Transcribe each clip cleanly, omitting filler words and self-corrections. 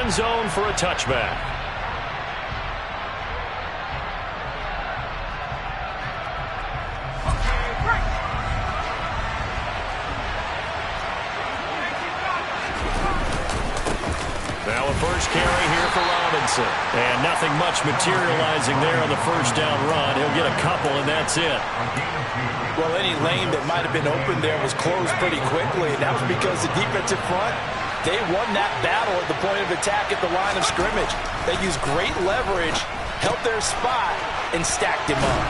end zone for a touchback. Now a first carry here for Robinson. And nothing much materializing there on the first down run. He'll get a couple, and that's it. Well, any lane that might have been open there was closed pretty quickly, and that was because the defensive front, they won that battle at the point of attack at the line of scrimmage. They used great leverage, held their spot, and stacked him up.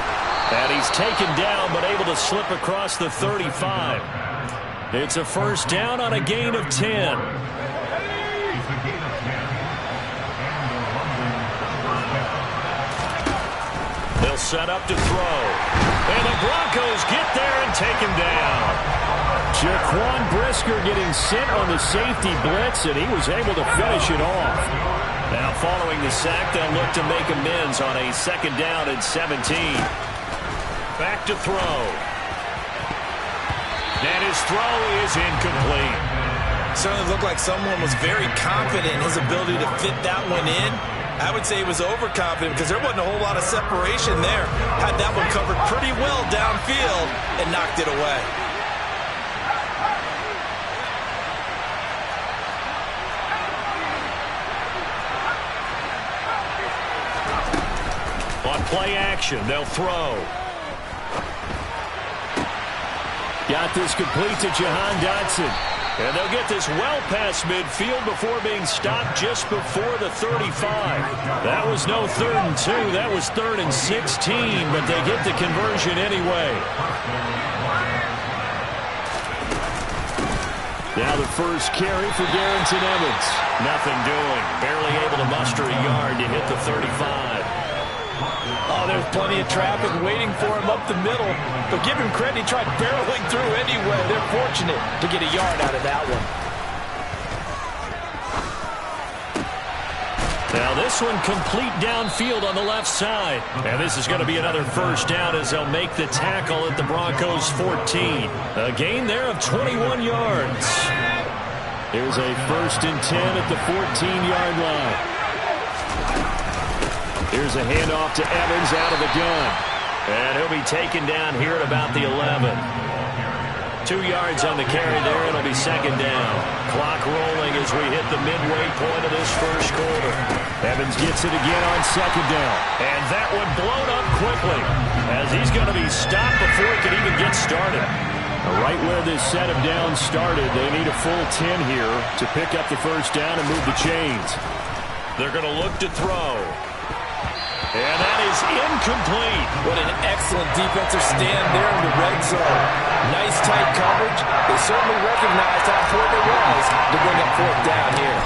And he's taken down, but able to slip across the 35. It's a first down on a gain of 10. They'll set up to throw. And the Broncos get there and take him down. Jaquan Brisker getting sent on the safety blitz, and he was able to finish it off. Now following the sack, they'll look to make amends on a second down and 17. Back to throw. And his throw is incomplete. Certainly looked like someone was very confident in his ability to fit that one in. I would say he was overconfident because there wasn't a whole lot of separation there. Had that one covered pretty well downfield and knocked it away. On play action, they'll throw. Got this complete to Jahan Dotson. And they'll get this well past midfield before being stopped just before the 35. That was no 3rd and 2. That was 3rd and 16, but they get the conversion anyway. Now the first carry for Darrington Evans. Nothing doing. Barely able to muster a yard to hit the 35. Oh, there's plenty of traffic waiting for him up the middle. But give him credit, he tried barreling through anyway. They're fortunate to get a yard out of that one. Now this one complete downfield on the left side. And this is going to be another first down as they'll make the tackle at the Broncos 14. A gain there of 21 yards. Here's a 1st and 10 at the 14-yard line. Here's a handoff to Evans out of the gun. And he'll be taken down here at about the 11. 2 yards on the carry there. It'll be second down. Clock rolling as we hit the midway point of this first quarter. Evans gets it again on second down. And that one blown up quickly as he's going to be stopped before he can even get started. Right where this set of downs started, they need a full 10 here to pick up the first down and move the chains. They're going to look to throw. And that is incomplete. What an excellent defensive stand there in the red zone. Nice tight coverage. They certainly recognized how important it was to bring up 4th down here.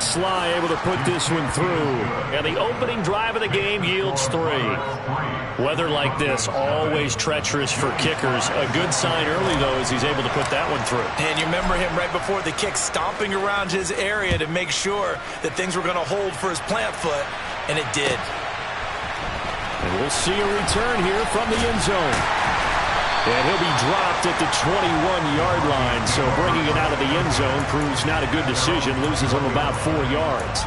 Sly able to put this one through. And the opening drive of the game yields 3. Weather like this, always treacherous for kickers. A good sign early, though, as he's able to put that one through. And you remember him right before the kick stomping around his area to make sure that things were going to hold for his plant foot, and it did. And we'll see a return here from the end zone. And he'll be dropped at the 21-yard line, so bringing it out of the end zone proves not a good decision, loses him about 4 yards.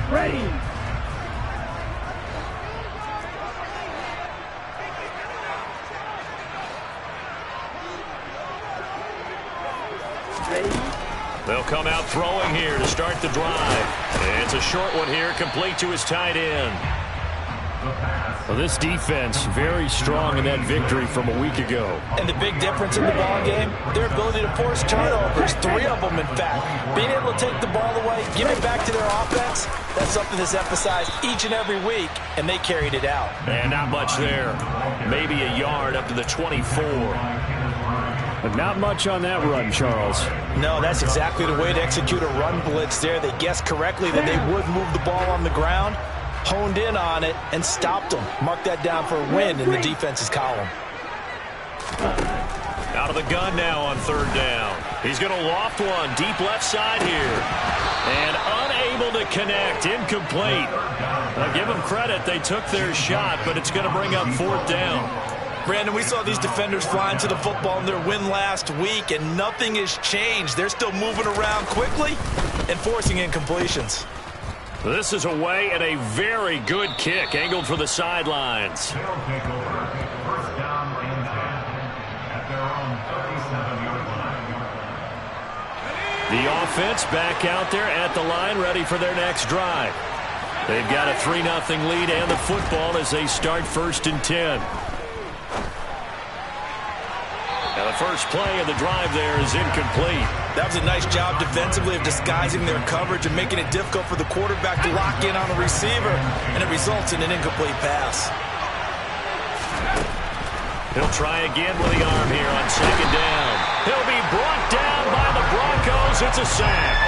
Ready. They'll come out throwing here to start the drive. And it's a short one here, complete to his tight end. Well, this defense very strong in that victory from a week ago. And the big difference in the ball game, their ability to force turnovers, 3 of them in fact. Being able to take the ball away, give it back to their offense, that's something that's emphasized each and every week, and they carried it out. And not much there. Maybe a yard up to the 24. But not much on that run, Charles. No, that's exactly the way to execute a run blitz there. They guessed correctly that they would move the ball on the ground, honed in on it, and stopped them. Mark that down for a win in the defense's column. Out of the gun now on 3rd down. He's going to loft one deep left side here. And unable to connect. Incomplete. Now give them credit. They took their shot, but it's going to bring up 4th down. Brandon, we saw these defenders flying to the football in their win last week, and nothing has changed. They're still moving around quickly and forcing incompletions. This is away and a very good kick, angled for the sidelines. The offense back out there at the line, ready for their next drive. They've got a 3-0 lead and the football as they start 1st and 10. Now the first play of the drive there is incomplete. That was a nice job defensively of disguising their coverage and making it difficult for the quarterback to lock in on a receiver, and it results in an incomplete pass. He'll try again with the arm here on 2nd down. He'll be brought down by the Broncos. It's a sack.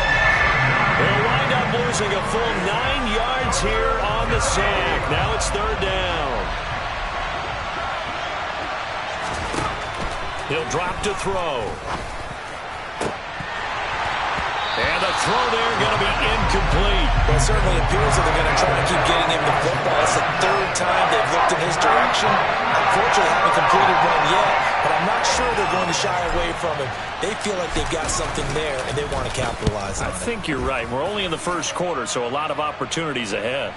They'll wind up losing a full 9 yards here on the sack. Now it's 3rd down. He'll drop to throw. And the throw there going to be incomplete. Well, it certainly appears that they're going to try to keep getting him the football. It's the 3rd time they've looked in his direction. Unfortunately, haven't completed one yet, but I'm not sure they're going to shy away from him. They feel like they've got something there, and they want to capitalize on it. I think you're right. We're only in the 1st quarter, so a lot of opportunities ahead.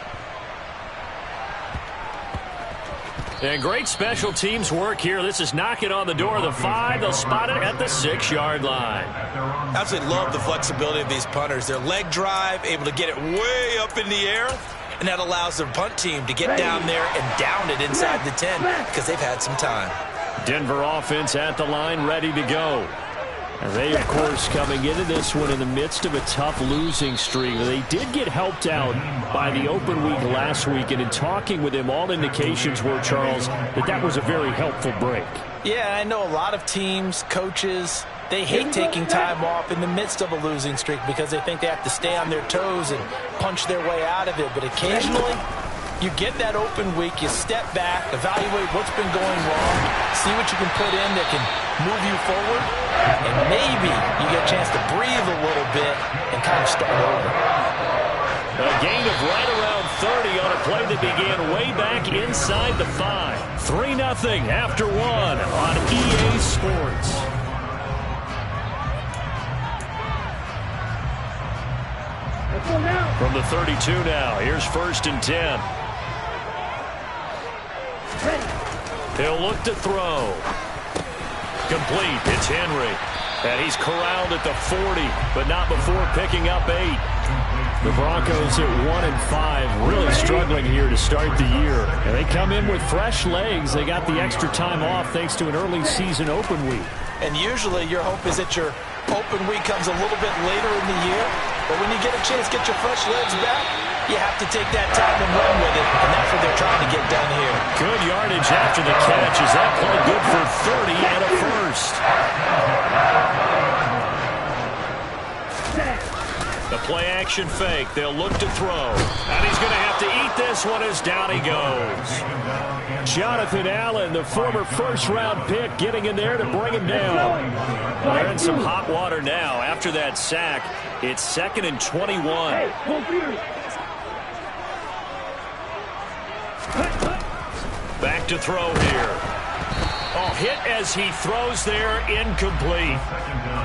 And great special teams work here. This is knocking on the door of the 5. They'll spot it at the 6-yard line. Absolutely love the flexibility of these punters. Their leg drive, able to get it way up in the air, and that allows their punt team to get down there and down it inside the 10 because they've had some time. Denver offense at the line, ready to go. And they, of course, coming into this one in the midst of a tough losing streak. They did get helped out by the open week last week, and in talking with him, all indications were, Charles, that was a very helpful break. Yeah, I know a lot of teams, coaches, they hate taking time off in the midst of a losing streak because they think they have to stay on their toes and punch their way out of it. But occasionally, you get that open week, you step back, evaluate what's been going wrong, see what you can put in that can move you forward, and maybe you get a chance to breathe a little bit and kind of start over. A gain of right around 30 on a play that began way back inside the 5. 3-0 after 1 on EA Sports. From the 32 now, here's 1st and 10. He'll look to throw. Complete. It's Henry. And he's corralled at the 40, but not before picking up 8. The Broncos at 1-5, really struggling here to start the year. And they come in with fresh legs. They got the extra time off thanks to an early season open week. And usually your hope is that your open week comes a little bit later in the year. But when you get a chance to get your fresh legs back, you have to take that time and run with it. And that's what they're trying to get done here. Good yardage after the catch. Is that play good for 30 and a 1st? The play action fake. They'll look to throw. And he's going to have to eat this one as down he goes. Jonathan Allen, the former 1st-round pick, getting in there to bring him down. They're in some hot water now. After that sack, it's 2nd and 21. Back to throw here. Oh, hit as he throws there, incomplete.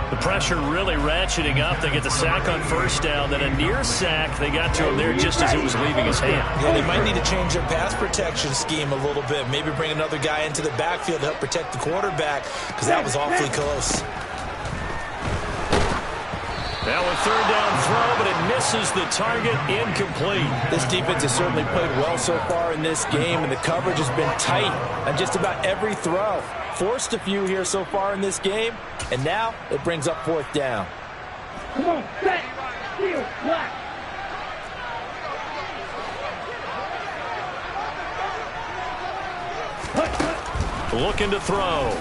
The pressure really ratcheting up. They get the sack on 1st down, then a near sack. They got to him there just as it was leaving his hand. Yeah, they might need to change their pass protection scheme a little bit. Maybe bring another guy into the backfield to help protect the quarterback because that was awfully close. Now a 3rd down throw, but it misses the target, incomplete. This defense has certainly played well so far in this game, and the coverage has been tight on just about every throw. Forced a few here so far in this game, and now it brings up 4th down. Come on, set, steal, black. Looking to throw.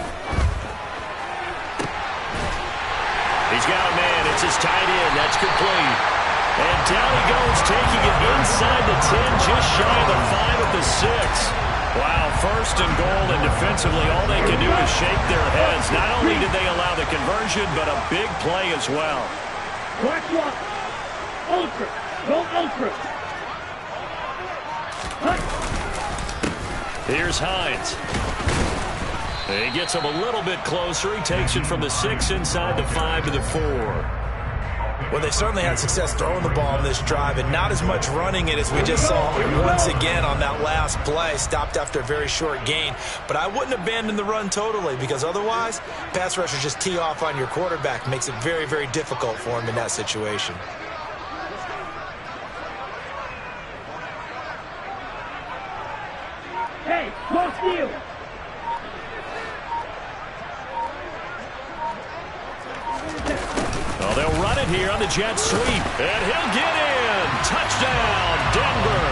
He's got a man. It's his tight end. That's complete. And down he goes, taking it inside the 10, just shy of the 5 at the 6. Wow, 1st and goal, and defensively all they can do is shake their heads. Not only did they allow the conversion, but a big play as well. ultra. Go ultra. Here's Hines. He gets him a little bit closer. He takes it from the 6 inside the 5 to the 4. Well, they certainly had success throwing the ball in this drive and not as much running it as we just saw once again on that last play. Stopped after a very short gain. But I wouldn't abandon the run totally, because otherwise, pass rushers just tee off on your quarterback. Makes it very, very difficult for him in that situation. Hey, close to you. Oh, they'll run it here on the jet sweep. And he'll get in. Touchdown, Denver.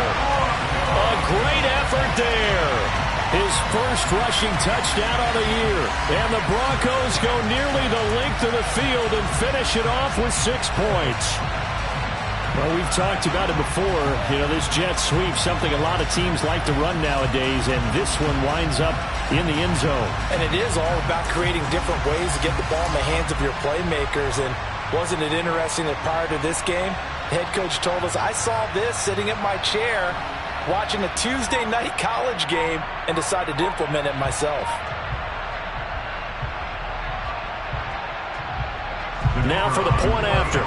A great effort there. His first rushing touchdown of the year. And the Broncos go nearly the length of the field and finish it off with 6 points. Well, we've talked about it before. You know, this jet sweep, something a lot of teams like to run nowadays, and this one winds up in the end zone. And it is all about creating different ways to get the ball in the hands of your playmakers. And wasn't it interesting that prior to this game, the head coach told us, I saw this sitting in my chair watching a Tuesday night college game and decided to implement it myself. Now for the point after.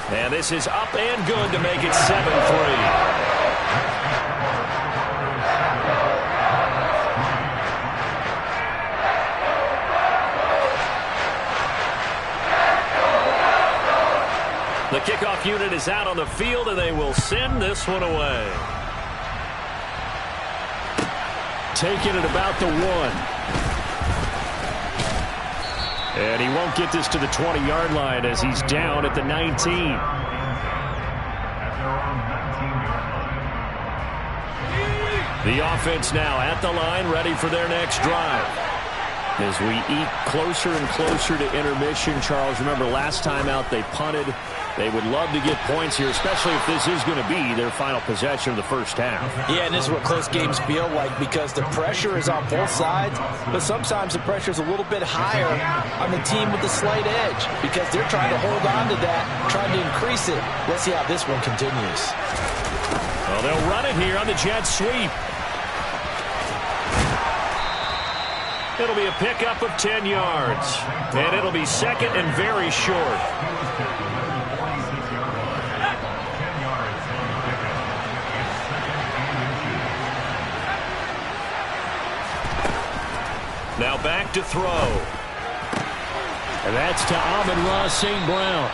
And this is up and good to make it 7-3. The kickoff unit is out on the field, and they will send this one away. Taking it about the 1. And he won't get this to the 20-yard line as he's down at the 19. The offense now at the line, ready for their next drive. As we eat closer and closer to intermission, Charles, remember last time out they punted. They would love to get points here, especially if this is going to be their final possession of the first half. Yeah, and this is what close games feel like, because the pressure is on both sides, but sometimes the pressure is a little bit higher on the team with the slight edge because they're trying to hold on to that, trying to increase it. Let's see how this one continues. Well, they'll run it here on the jet sweep. It'll be a pickup of 10 yards, and it'll be second and very short. Now back to throw. And that's to Amon-Ra St. Brown.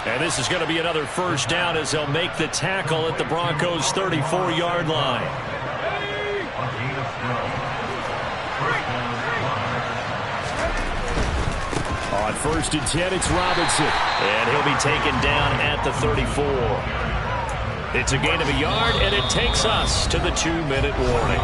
And this is going to be another first down as they'll make the tackle at the Broncos' 34-yard line. On 1st and 10, it's Robinson. And he'll be taken down at the 34. It's a gain of a yard, and it takes us to the 2-minute warning.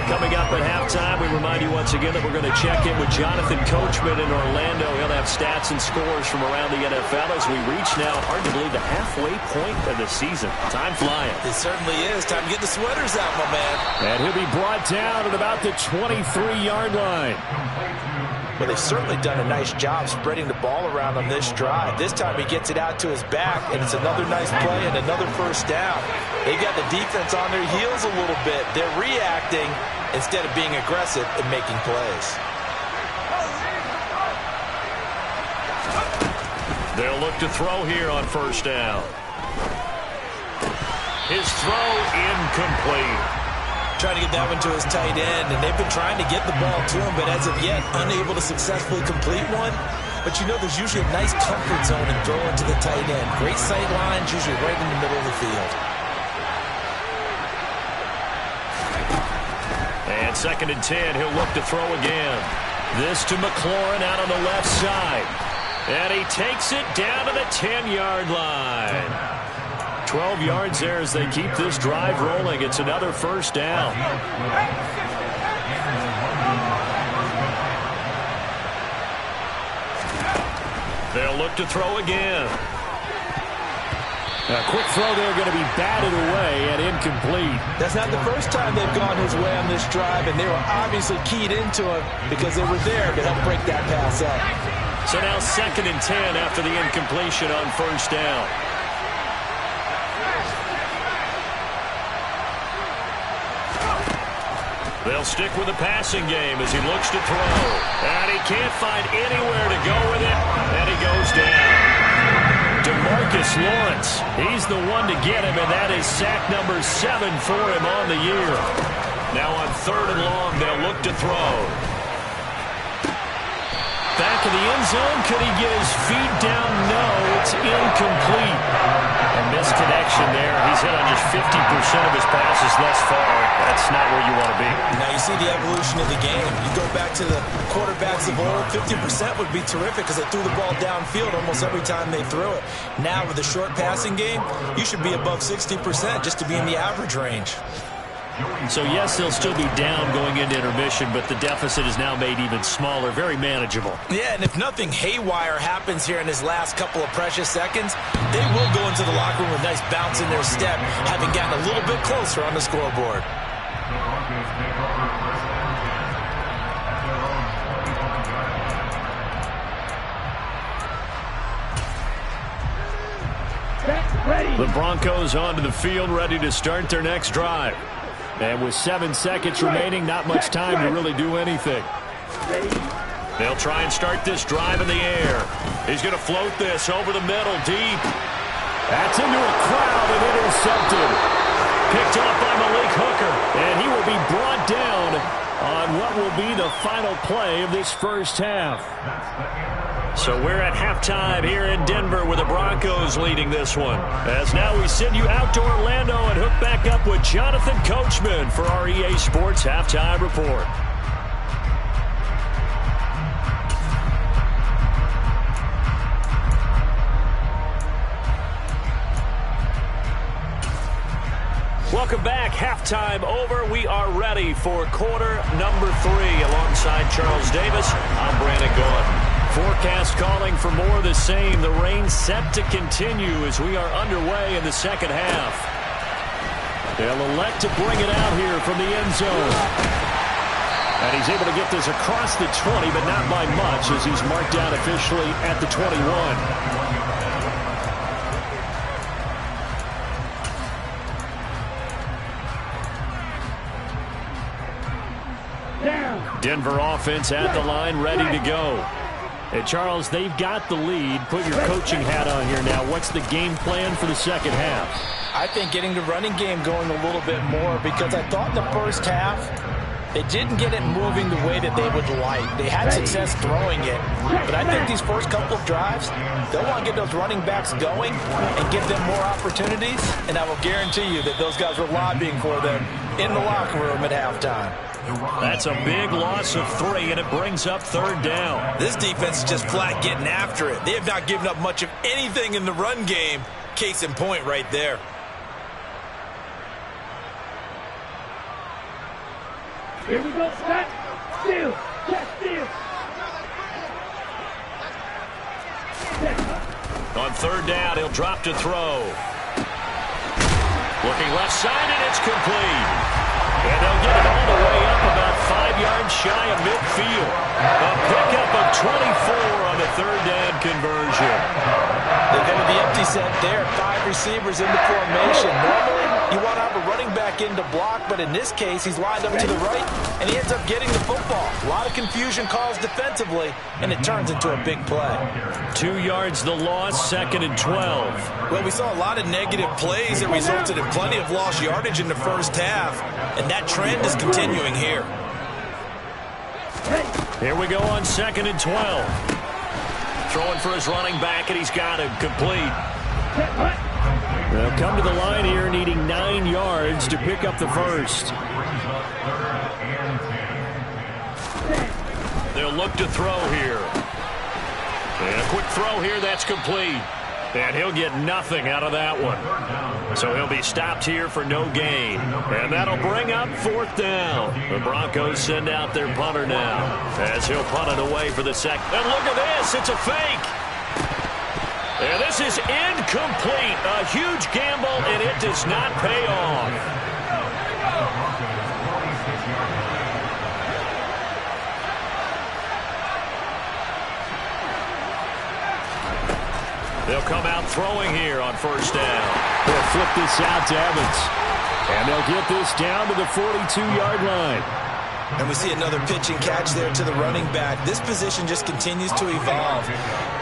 Coming up at halftime, we remind you once again that we're going to check in with Jonathan Coachman in Orlando. He'll have stats and scores from around the NFL as we reach now, hard to believe, the halfway point of the season. Time flying. It certainly is. Time to get the sweaters out, my man. And he'll be brought down at about the 23-yard line. Well, they've certainly done a nice job spreading the ball around on this drive. This time he gets it out to his back, and it's another nice play and another first down. They've got the defense on their heels a little bit. They're reacting instead of being aggressive and making plays. They'll look to throw here on first down. His throw incomplete. Trying to get that one to his tight end, and they've been trying to get the ball to him, but as of yet, unable to successfully complete one. But you know, there's usually a nice comfort zone in throwing to the tight end. Great sight lines, usually right in the middle of the field. And 2nd and 10, he'll look to throw again. This to McLaurin out on the left side. And he takes it down to the 10-yard line. 12 yards there as they keep this drive rolling. It's another first down. They'll look to throw again. A quick throw there going to be batted away and incomplete. That's not the first time they've gone his way on this drive, and they were obviously keyed into it because they were there to help break that pass up. So now 2nd and 10 after the incompletion on first down. They'll stick with the passing game as he looks to throw. And he can't find anywhere to go with it. And he goes down. DeMarcus Lawrence, he's the one to get him, and that is sack number 7 for him on the year. Now on 3rd and long, they'll look to throw. Back in the end zone, could he get his feet down? No, it's incomplete. A misconnection there. He's hit on just 50% of his passes thus far. That's not where you want to be. Now you see the evolution of the game. You go back to the quarterbacks of old, 50% would be terrific because they threw the ball downfield almost every time they threw it. Now with the short passing game, you should be above 60% just to be in the average range. So, yes, they'll still be down going into intermission, but the deficit is now made even smaller, very manageable. Yeah, and if nothing haywire happens here in his last couple of precious seconds, they will go into the locker room with a nice bounce in their step, having gotten a little bit closer on the scoreboard. The Broncos onto the field, ready to start their next drive. And with 7 seconds remaining, not much time to really do anything. They'll try and start this drive in the air. He's going to float this over the middle, deep. That's into a crowd and intercepted. Picked off by Malik Hooker, and he will be brought down on what will be the final play of this first half. So we're at halftime here in Denver with the Broncos leading this one. As now we send you out to Orlando and hook back up with Jonathan Coachman for our EA Sports Halftime Report. Welcome back. Halftime over. We are ready for quarter number 3. Alongside Charles Davis, I'm Brandon Gaudin. Forecast calling for more of the same. The rain set to continue as we are underway in the second half. They'll elect to bring it out here from the end zone. And he's able to get this across the 20, but not by much as he's marked down officially at the 21. Denver offense at the line, ready to go. And Charles, they've got the lead. Put your coaching hat on here now. What's the game plan for the second half? I think getting the running game going a little bit more because I thought in the first half they didn't get it moving the way that they would like. They had success throwing it. But I think these first couple of drives, they'll want to get those running backs going and give them more opportunities. And I will guarantee you that those guys were lobbying for them in the locker room at halftime. That's a big loss of 3, and it brings up 3rd down. This defense is just flat getting after it. They have not given up much of anything in the run game. Case in point right there. Here we go, Scott. Steal. Check, steal. On 3rd down, he'll drop to throw. Looking left side, and it's complete. And they'll get it all the way up about 5 yards shy of midfield. A pickup of 24 on the 3rd down conversion. They go to the empty set there. 5 receivers into formation. Normally, you want to have a running back in to block, but in this case, he's lined up to the right, and he ends up getting the football. A lot of confusion caused defensively, and it turns into a big play. 2 yards the loss, 2nd and 12. Well, we saw a lot of negative plays that resulted in plenty of lost yardage in the first half, and that trend is continuing here. Here we go on 2nd and 12. Throwing for his running back, and he's got him complete. They'll come to the line here needing 9 yards to pick up the first. They'll look to throw here. And a quick throw here, that's complete. And he'll get nothing out of that one. So he'll be stopped here for no gain. And that'll bring up 4th down. The Broncos send out their punter now as he'll punt it away for the second. And look at this, it's a fake. And this is incomplete. A huge gamble, and it does not pay off. They'll come out throwing here on first down. They'll flip this out to Evans. And they'll get this down to the 42-yard line. And we see another pitch and catch there to the running back. This position just continues to evolve.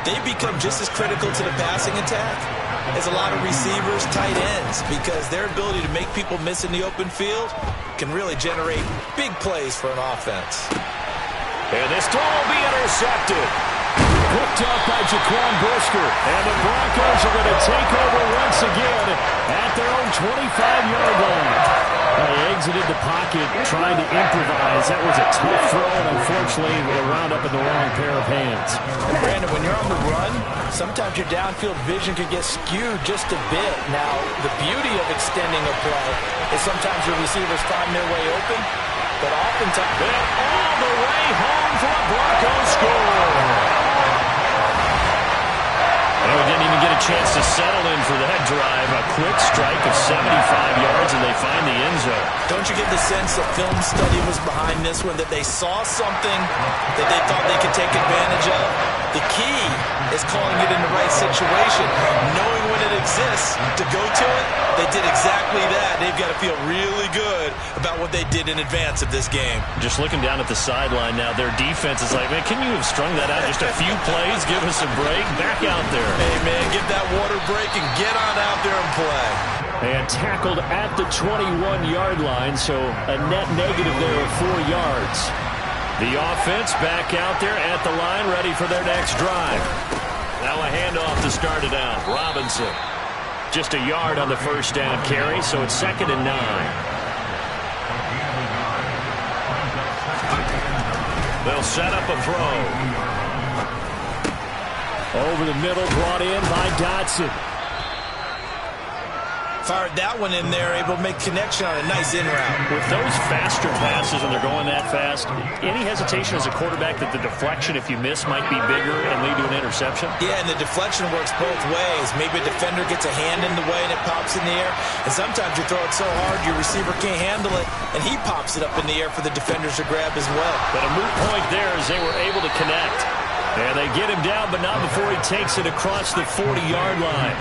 They become just as critical to the passing attack as a lot of receivers, tight ends, because their ability to make people miss in the open field can really generate big plays for an offense. And this throw will be intercepted. Picked up by Jaquan Brisker. And the Broncos are going to take over once again at their own 25-yard line. They exited the pocket trying to improvise. That was a tough throw, and unfortunately, they wound up in the wrong pair of hands. And Brandon, when you're on the run, sometimes your downfield vision can get skewed just a bit. Now, the beauty of extending a play is sometimes your receivers find their way open, but oftentimes they're all the way home for a Broncos score. And we didn't even get a chance to settle in for that drive. A quick strike of 75 yards, and they find the end zone. Don't you get the sense that film study was behind this one, that they saw something that they thought they could take advantage of? The key is calling it in the right situation, knowing when it exists to go to it. They did exactly that. They've got to feel really good about what they did in advance of this game. Just looking down at the sideline now, their defense is like, man, can you have strung that out just a few plays? Give us a break. Back out there. Hey, man, get that water break and get on out there and play. And tackled at the 21-yard line, so a net negative there of 4 yards. The offense back out there at the line, ready for their next drive. Now a handoff to start it out. Robinson. Just a yard on the first down carry, so it's 2nd and 9. They'll set up a throw. Over the middle, brought in by Dotson. Fired that one in there, able to make connection on a nice in route. With those faster passes, and they're going that fast, any hesitation as a quarterback that the deflection, if you miss, might be bigger and lead to an interception? Yeah, and the deflection works both ways. Maybe a defender gets a hand in the way and it pops in the air. And sometimes you throw it so hard your receiver can't handle it, and he pops it up in the air for the defenders to grab as well. But a moot point there as they were able to connect. And they get him down, but not before he takes it across the 40-yard line.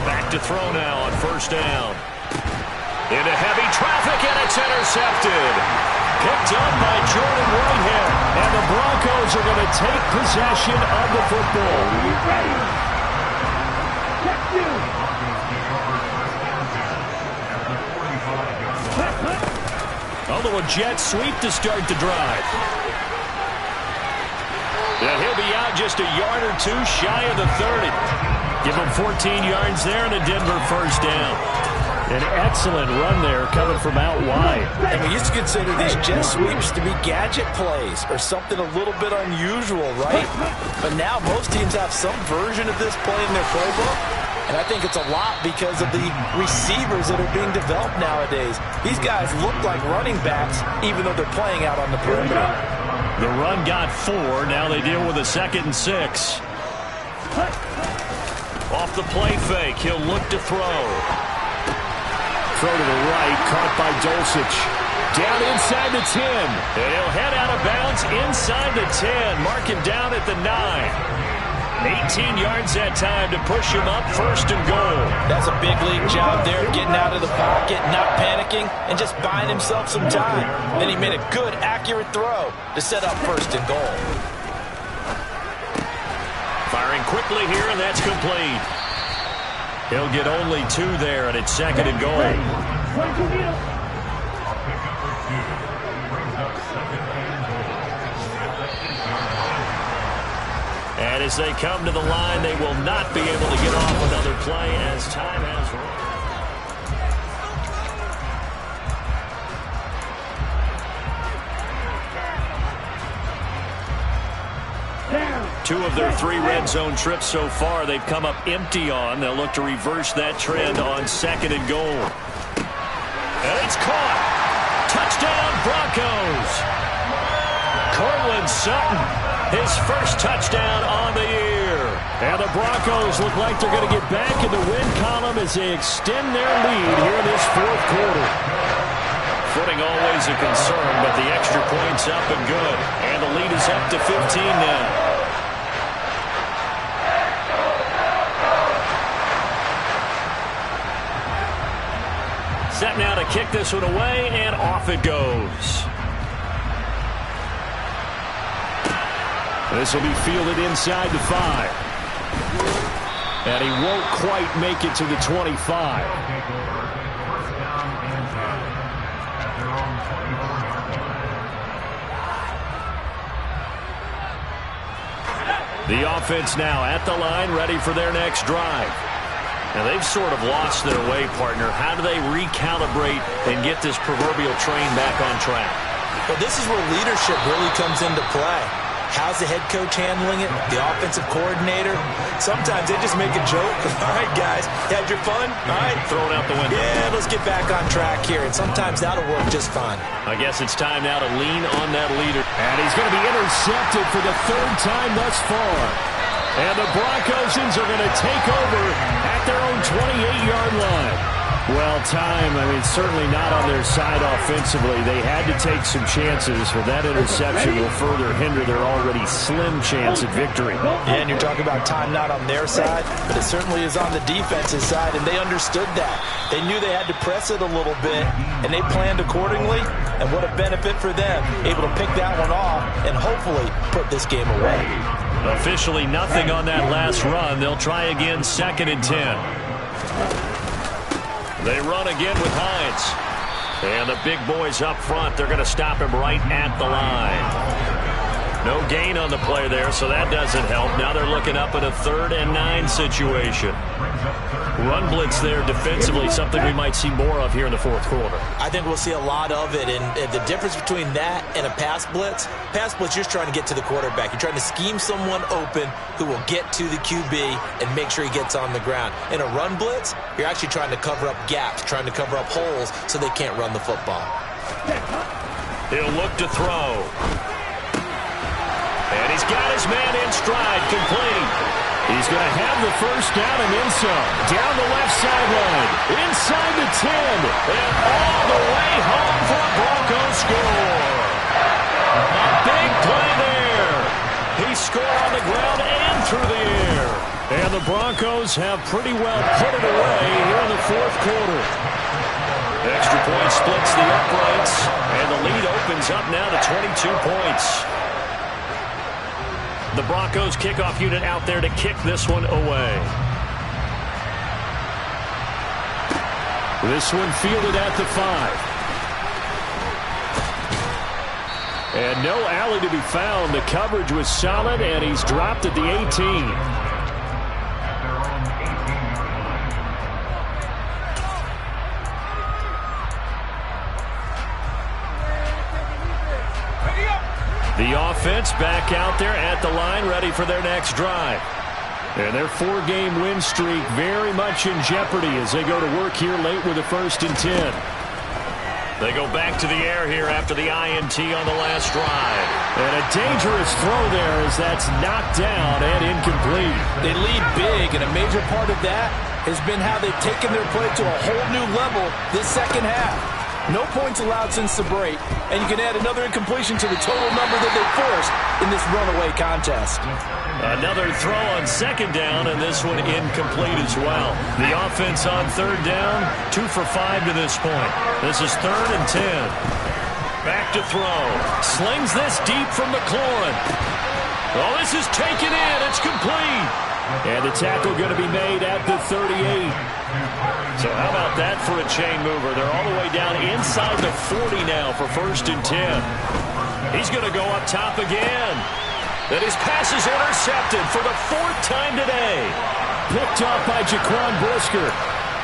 Back to throw now on first down. Into heavy traffic, and it's intercepted. Picked up by Jordan Whitehead. And the Broncos are going to take possession of the football. Although a jet sweep to start the drive. And he'll be out just a yard or two shy of the 30. Give him 14 yards there and a Denver first down. An excellent run there coming from out wide. And we used to consider these jet sweeps to be gadget plays or something a little bit unusual, right? But now most teams have some version of this play in their playbook. And I think it's a lot because of the receivers that are being developed nowadays. These guys look like running backs even though they're playing out on the perimeter. The run got 4. Now they deal with a 2nd and 6. Off the play fake, he'll look to throw. Throw to the right, caught by Dulcich. Down inside the 10. And he'll head out of bounds inside the 10. Mark him down at the 9. 18 yards that time to push him up, 1st and goal. That's a big league job there, getting out of the pocket, not panicking, and just buying himself some time. Then he made a good, accurate throw to set up 1st and goal. Firing quickly here, and that's complete. He'll get only 2 there, and it's 2nd and goal. And as they come to the line, they will not be able to get off another play as time has run. 2 of their 3 red zone trips so far, they've come up empty on. They'll look to reverse that trend on 2nd and goal. And it's caught. Touchdown, Broncos. Cortland Sutton. His first touchdown on the year. And the Broncos look like they're going to get back in the win column as they extend their lead here in this 4th quarter. Footing always a concern, but the extra point's up and good. And the lead is up to 15 now. Set now to kick this one away, and off it goes. This will be fielded inside the 5. And he won't quite make it to the 25. The offense now at the line, ready for their next drive. Now, they've sort of lost their way, partner. How do they recalibrate and get this proverbial train back on track? Well, this is where leadership really comes into play. How's the head coach handling it? The offensive coordinator? Sometimes they just make a joke. All right, guys, you had your fun? All right. Throw it out the window. Yeah, let's get back on track here. And sometimes that'll work just fine. I guess it's time now to lean on that leader. And he's going to be intercepted for the 3rd time thus far. And the Broncosians are going to take over at their own 28-yard line. Well, certainly not on their side offensively. They had to take some chances, but that interception will further hinder their already slim chance at victory. Yeah, and you're talking about time not on their side, but it certainly is on the defensive side, and they understood that. They knew they had to press it a little bit, and they planned accordingly, and what a benefit for them, able to pick that one off and hopefully put this game away. Officially nothing on that last run. They'll try again, 2nd and 10. They run again with Hines. And the big boys up front, they're going to stop him right at the line. No gain on the play there, so that doesn't help. Now they're looking up at a 3rd and 9 situation. Run blitz there defensively, something we might see more of here in the 4th quarter. I think we'll see a lot of it, and the difference between that and a pass blitz, you're just trying to get to the quarterback. You're trying to scheme someone open who will get to the QB and make sure he gets on the ground. In a run blitz, you're actually trying to cover up gaps, trying to cover up holes so they can't run the football. He'll look to throw. And he's got his man in stride, complete. He's going to have the 1st down and then some. Down the left sideline. Inside the 10. And all the way home for a Broncos score. A big play there. He scored on the ground and through the air. And the Broncos have pretty well put it away here in the 4th quarter. Extra point splits the uprights. And the lead opens up now to 22 points. The Broncos kickoff unit out there to kick this one away. This one fielded at the 5. And no alley to be found. The coverage was solid, and he's dropped at the 18. The offense back out there at the line, ready for their next drive. And their 4-game win streak very much in jeopardy as they go to work here late with a 1st and 10. They go back to the air here after the INT on the last drive. And a dangerous throw there as that's knocked down and incomplete. They lead big, and a major part of that has been how they've taken their play to a whole new level this 2nd half. No points allowed since the break, and you can add another incompletion to the total number that they forced in this runaway contest. Another throw on 2nd down, and this one incomplete as well. The offense on 3rd down, 2 for 5 to this point. This is 3rd and 10. Back to throw. Slings this deep from McLaurin. Oh, this is taken in. It's complete. And the tackle going to be made at the 38. So how about that for a chain mover? They're all the way down inside the 40 now for 1st and 10. He's going to go up top again. And his pass is intercepted for the 4th time today. Picked off by Jaquan Brisker.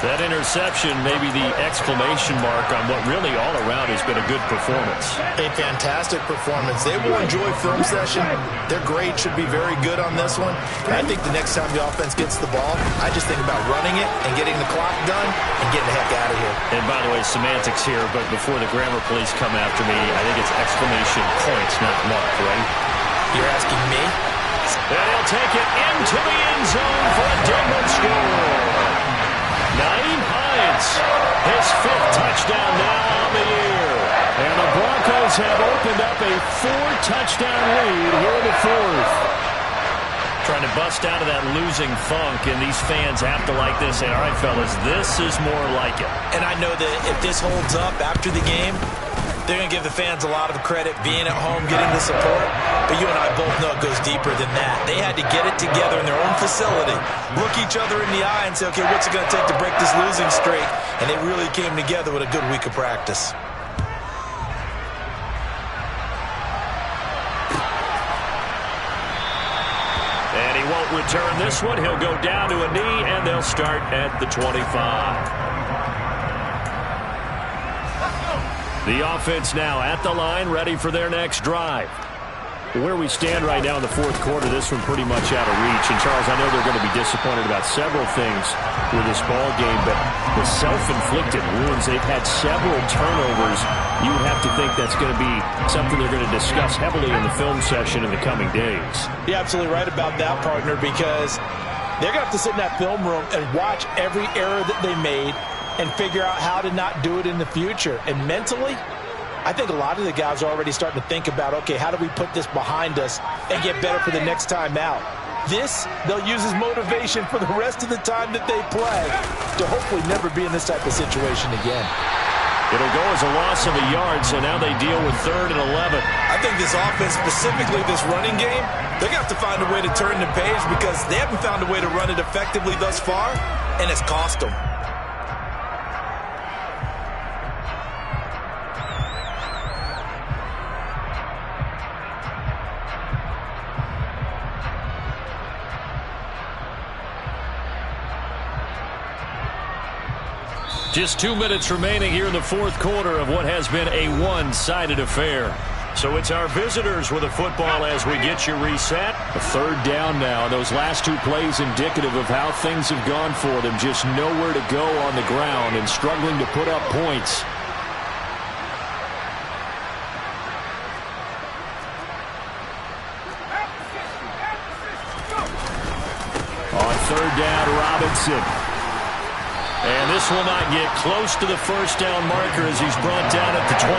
That interception may be the exclamation mark on what really all around has been a good performance. A fantastic performance. They will enjoy film session. Their grade should be very good on this one. And I think the next time the offense gets the ball, I just think about running it and getting the clock done and getting the heck out of here. And by the way, semantics here, but before the grammar police come after me, I think it's exclamation points, not mark, right? You're asking me? And he'll take it into the end zone for a Denver score. Naeem Hines, his 5th touchdown now on the year. Lions have opened up a 4-touchdown lead here in the fourth. Trying to bust out of that losing funk, and these fans have to like this. Say, all right, fellas, this is more like it. And I know that if this holds up after the game, they're going to give the fans a lot of credit being at home, getting the support. But you and I both know it goes deeper than that. They had to get it together in their own facility, look each other in the eye and say, okay, what's it going to take to break this losing streak? And they really came together with a good week of practice. And he won't return this one. He'll go down to a knee, and they'll start at the 25. The offense now at the line, ready for their next drive. Where we stand right now in the fourth quarter, this one pretty much out of reach. And, Charles, I know they're going to be disappointed about several things with this ball game, but the self-inflicted wounds, they've had several turnovers. You would have to think that's going to be something they're going to discuss heavily in the film session in the coming days. You're absolutely right about that, partner, because they're going to have to sit in that film room and watch every error that they made and figure out how to not do it in the future. And mentally, I think a lot of the guys are already starting to think about, okay, how do we put this behind us and get better for the next time out? This, they'll use as motivation for the rest of the time that they play to hopefully never be in this type of situation again. It'll go as a loss of a yard, so now they deal with 3rd and 11. I think this offense, specifically this running game, they're going to have to find a way to turn the page because they haven't found a way to run it effectively thus far, and it's cost them. Just 2 minutes remaining here in the fourth quarter of what has been a one-sided affair. So it's our visitors with the football as we get you reset. A 3rd down now. Those last 2 plays indicative of how things have gone for them. Just nowhere to go on the ground and struggling to put up points. On 3rd down, Robinson. And this will not get close to the first down marker as he's brought down at the 26.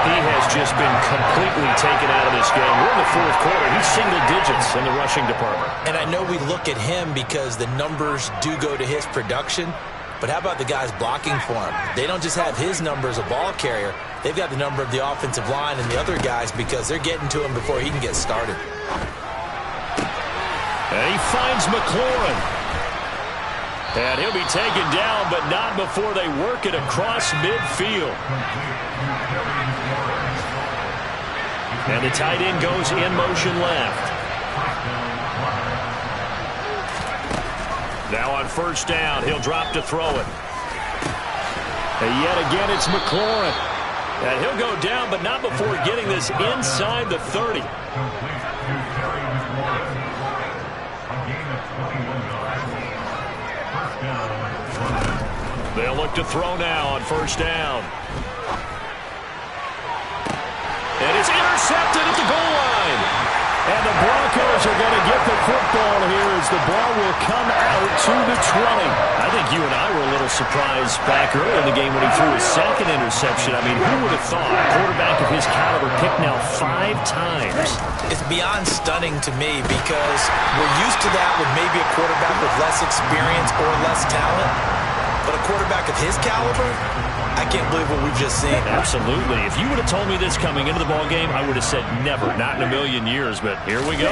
He has just been completely taken out of this game. We're in the fourth quarter. He's single digits in the rushing department. And I know we look at him because the numbers do go to his production, but how about the guys blocking for him? They don't just have his number as a ball carrier. They've got the number of the offensive line and the other guys because they're getting to him before he can get started. And he finds McLaurin. And he'll be taken down, but not before they work it across midfield. And the tight end goes in motion left. Now on first down, he'll drop to throw it. And yet again, it's McLaurin. And he'll go down, but not before getting this inside the 30. They'll look to throw now on first down. And it's intercepted at the goal line. And the Broncos are going to get the football here as the ball will come out to the 20. I think you and I were a little surprised back early in the game when he threw his 2nd interception. I mean, who would have thought a quarterback of his caliber picked now 5 times? It's beyond stunning to me because we're used to that with maybe a quarterback with less experience or less talent. But a quarterback of his caliber, I can't believe what we've just seen. Absolutely. If you would have told me this coming into the ballgame, I would have said never, not in a million years, but here we go.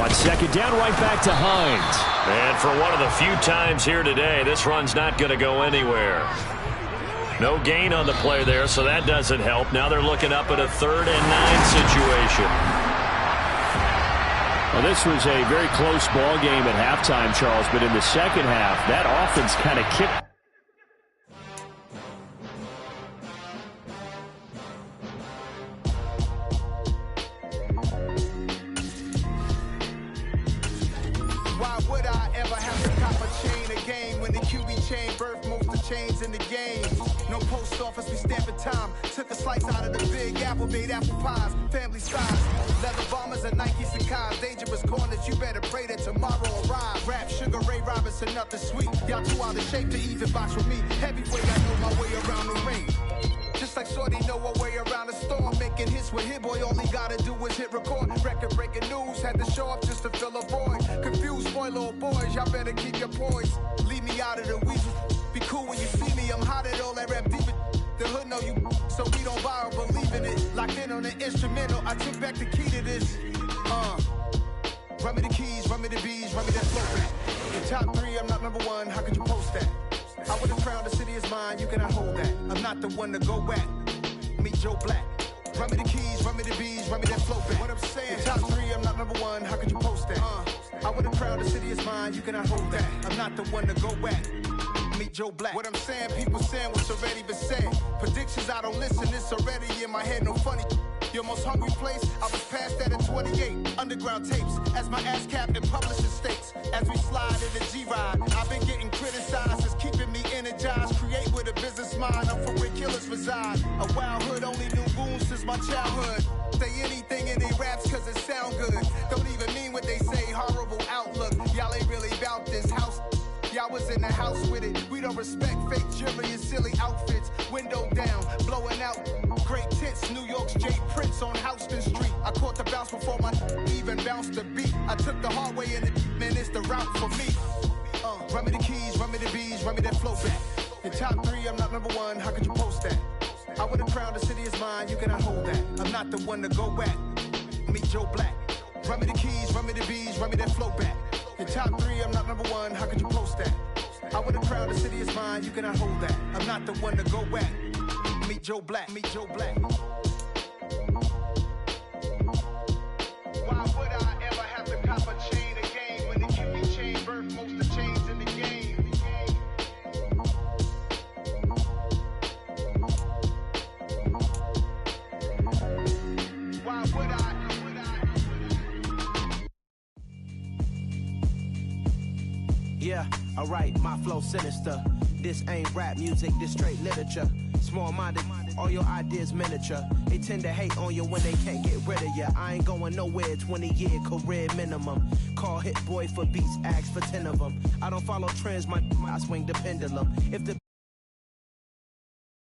On 2nd down, right back to Hines. And for one of the few times here today, this run's not going to go anywhere. No gain on the play there, so that doesn't help. Now they're looking up at a 3rd and 9 situation. Well, this was a very close ball game at halftime, Charles, but in the second half, that offense kind of kicked. Why would I ever have to cop a chain a game when the QB chain birthed most of the chains in the game? No post office, we stamping time. Took a slice out of the big apple, made apple pies, family size. Leather bombers and Nike Sacai's, dangerous corners, you better pray that tomorrow arrives. Rap, Sugar Ray Robinson, nothing sweet. Y'all too out of shape to even box with me. Heavyweight, I know my way around the ring. like Shorty know a way around the storm. Making hits with Hit Boy, all he gotta do is hit record. Record breaking news, had to show up just to fill a void. Confused boy, little boys, y'all better keep your poise. Leave me out of the weasel. Be cool when you see me, I'm hot at all that rap deep. The hood know you, so we don't borrow, believe in it. Locked in on the instrumental, I took back the key to this. Run me the keys, run me the bees, run me that flow back. In top 3, I'm not number 1, how could you post that? I would have crowned the city is mine, you cannot hold that. I'm not the one to go at. Meet Joe Black. Run me the keys, run me the bees, run me that flow back. What I'm saying, in top 3, I'm not number 1, how could you post that? I would have crowned the city is mine, you cannot hold that. I'm not the one to go at. Meet Joe Black. What I'm saying, people saying what's already been said. Predictions, I don't listen, it's already in my head, no funny. Your most hungry place, I was past that at 28. Underground tapes, as my ass capped in publishing states. As we slide in the G-Ride, I've been getting criticized, it's keeping me energized. Create with a business mind, I'm for where killers reside. A wild hood, only knew goons since my childhood. Say anything in they raps cause it sound good. Don't even mean what they say, horrible outlook. Y'all ain't really about this house. Y'all was in the house with it. We don't respect fake jewelry and silly outfits. Window down, blowing out. Great tits, New York's J. Prince on Houston Street. I caught the bounce before my even bounced the beat. I took the hard way in it, man, it's the route for me. Run me the keys, run me the bees, run me that flow back. In top 3, I'm not number 1, how could you post that? I would have crowned the city is mine, you cannot hold that. I'm not the one to go at. Meet Joe Black. Run me the keys, run me the bees, run me that flow back. In top 3, I'm not number 1, how could you post that? I would have crowned the city is mine, you cannot hold that. I'm not the one to go at. Meet Joe Black, meet Joe Black. Why would I ever have to cop a chain again when the QB chain birthed most of the chains in the game? Why would I? Yeah, alright, my flow sinister. This ain't rap music, this straight literature. Small-minded, all your ideas miniature. They tend to hate on you when they can't get rid of you. I ain't going nowhere, 20-year career minimum. Call Hit Boy for beats, ask for 10 of them. I don't follow trends, I swing the pendulum. If the